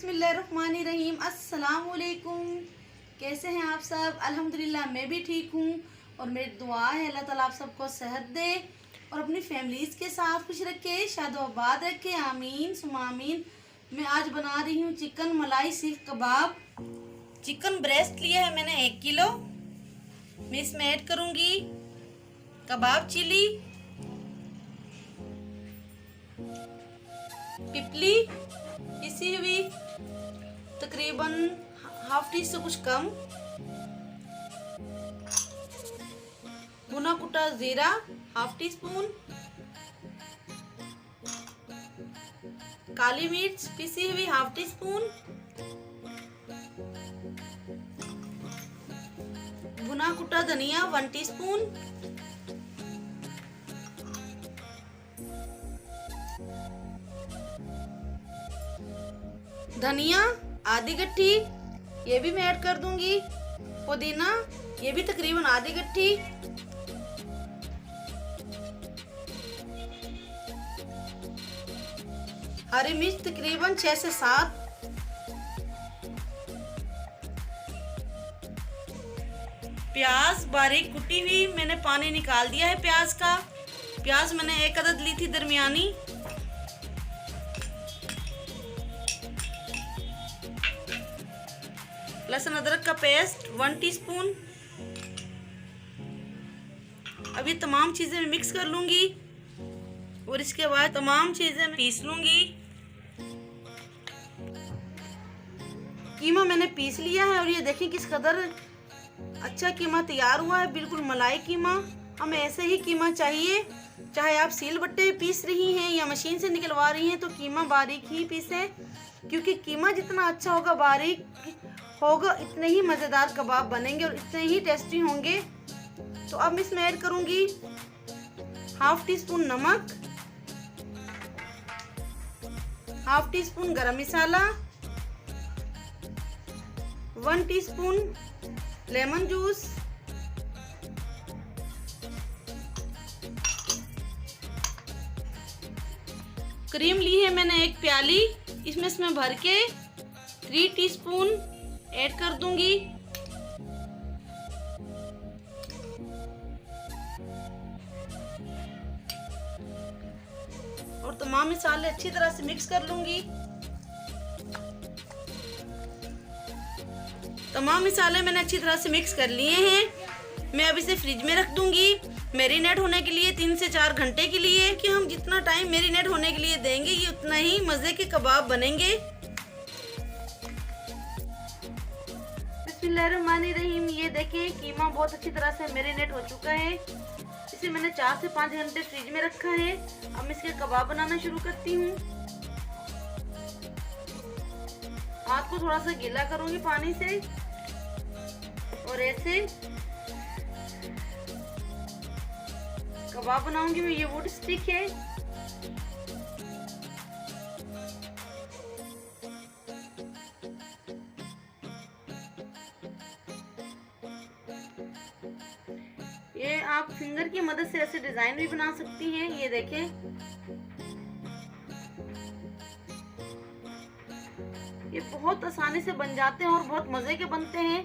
बिस्मिल्लाहिर्रहमानिर्रहीम। अस्सलाम वालेकुम। कैसे हैं आप सब? अल्हम्दुलिल्लाह मैं भी ठीक हूँ और मेरी दुआ है अल्लाह ताला आप सबको सेहत दे और अपनी फैमिलीज़ के साथ खुश रखे, शादोआबाद रखे। आमीन सुमा आमीन। मैं आज बना रही हूँ चिकन मलाई सीख कबाब। चिकन ब्रेस्ट लिया है मैंने 1 किलो। मैं इसमें ऐड करूँगी कबाब चिली, पिपली पिसी हुई तकरीबन हाफ टी से कुछ कम, भुना कुटा जीरा हाफ टी स्पून, काली मिर्च पिसी हुई हाफ टी स्पून, भुना कुटा धनिया 1 टीस्पून, धनिया आधी गट्ठी ये भी मैं ऐड कर दूंगी, पुदीना ये भी तकरीबन आधी गट्ठी, हरी मिर्च तकरीबन 6 से 7, प्याज बारीक कुटी हुई मैंने पानी निकाल दिया है प्याज का। प्याज मैंने 1 अदद ली थी दरमियानी। लहसुन अदरक का पेस्ट 1 टीस्पून। अब ये तमाम चीज़ें मैं मिक्स कर लूँगी और इसके बाद तमाम चीज़ें मैं पीस लूँगी। कीमा मैंने पीस लिया है और ये देखिए किस कदर अच्छा कीमा तैयार हुआ है, बिल्कुल मलाई कीमा। हमें ऐसे ही कीमा चाहिए, चाहे आप सील बट्टे पीस रही हैं या मशीन से निकलवा रही हैं तो कीमा बारीक ही पीसें, क्योंकि कीमा जितना अच्छा होगा बारीक होगा इतने ही मज़ेदार कबाब बनेंगे और इतने ही टेस्टी होंगे। तो अब मैं इसमें ऐड करूँगी हाफ टी स्पून नमक, हाफ टी स्पून गरम मसाला, 1 टीस्पून लेमन जूस, क्रीम ली है मैंने 1 प्याली, इसमें भर के 3 टीस्पून ऐड कर दूंगी। और तमाम मसाले अच्छी तरह से मिक्स कर लूंगी। तमाम मसाले मैंने अच्छी तरह से मिक्स कर लिए हैं। मैं अब इसे फ्रिज में रख दूंगी मैरिनेट होने के लिए 3 से 4 घंटे के लिए, कि हम जितना टाइम मैरिनेट होने के लिए देंगे ये उतना ही मज़े के कबाब बनेंगे। बिस्मिल्लाहिर्रहमानिर्रहीम। ये देखें कीमा बहुत अच्छी तरह से मैरिनेट हो चुका है। इसे मैंने 4 से 5 घंटे फ्रिज में रखा है। अब मैं इसके कबाब बनाना शुरू करती हूँ। हाथ को थोड़ा सा गीला करूंगी पानी से और ऐसे कबाब बनाऊंगी मैं। ये वुड स्टिक है। ये आप फिंगर की मदद से ऐसे डिजाइन भी बना सकती हैं। ये देखें, ये बहुत आसानी से बन जाते हैं और बहुत मजे के बनते हैं।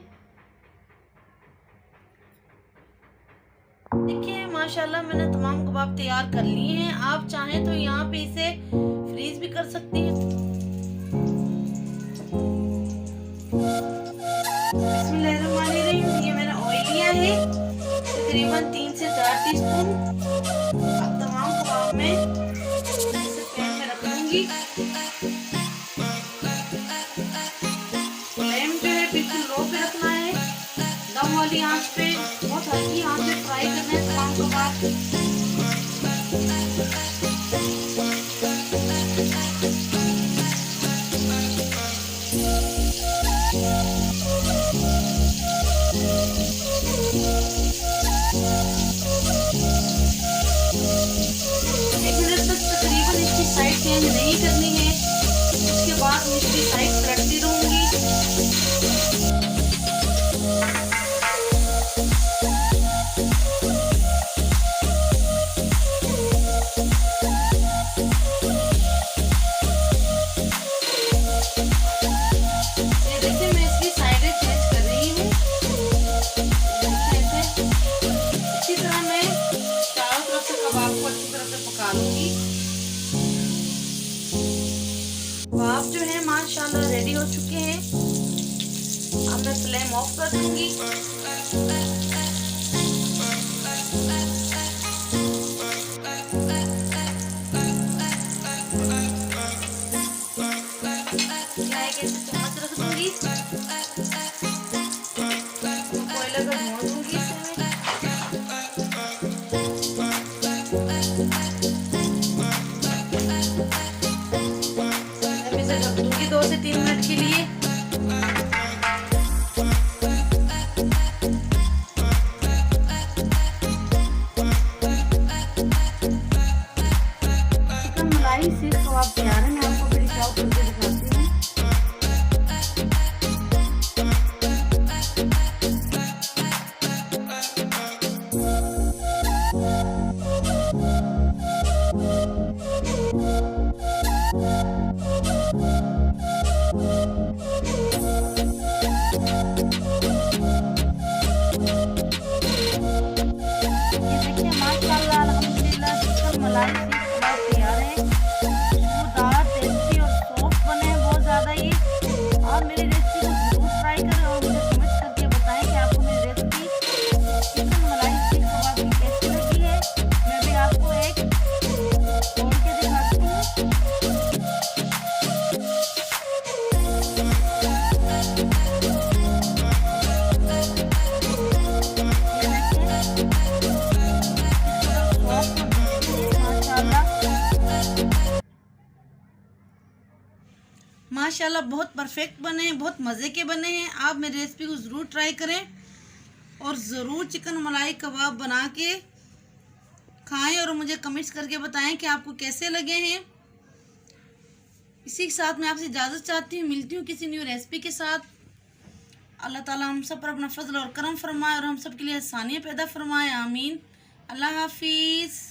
देखिए माशाल्लाह मैंने तमाम कबाब तैयार कर लिए हैं। आप चाहें तो यहाँ पे इसे फ्रीज भी कर सकती हैं। बिस्मिल्लाहिर्रहमानिर्रहीम। ये मैंने ऑयल लिया है तकरीबन 3 से 4 टीस्पून। अब तमाम कबाब में इसे पैन में रख दूंगी। फ्लेम जो है बिल्कुल लो पे रखना है, दम वाली आंच पे, बहुत हल्की आंच पे फ्राई करना है तमाम कबाब। साइड चेंज नहीं करनी है, उसके बाद मैं इसकी साइड पलटती रहूंगी। हैं। अब मैं फ्लेम ऑफ कर दूंगी। चाय के चम्मच रख दूंगी, कोयला का धुआं दूंगी इसमें। इसे ढक दूंगी 2 से 3 मिनट के लिए। चिकन मलाई सीख कबाब तैयार है। मैं आपको फिर चाव करके दिखाती हूँ। माशाअल्लाह अल्हम्दुलिल्लाह चिकन मलाई सीख कबाब तैयार है। खुशबूदार, टेस्टी और सॉफ्ट बने हैं बहुत ज़्यादा ये। आप मेरी रेसिपी को जरूर ट्राई करें और मुझे कमेंट करके बताएं कि आपको मेरी रेसिपी चिकन मलाई सीख कबाब की कैसी लगी है। मैं भी आपको एक तोड़ के दिखाती हूँ। माशाल्लाह बहुत परफेक्ट बने हैं, बहुत मज़े के बने हैं। आप मेरी रेसिपी को ज़रूर ट्राई करें और ज़रूर चिकन मलाई कबाब बना के खाएं और मुझे कमेंट्स करके बताएं कि आपको कैसे लगे हैं। इसी के साथ मैं आपसे इजाज़त चाहती हूँ। मिलती हूँ किसी न्यू रेसिपी के साथ। अल्लाह ताला हम सब पर अपना फजल और करम फरमाए और हम सब के लिए आसानियाँ पैदा फरमाए। आमीन। अल्लाह हाफिज़।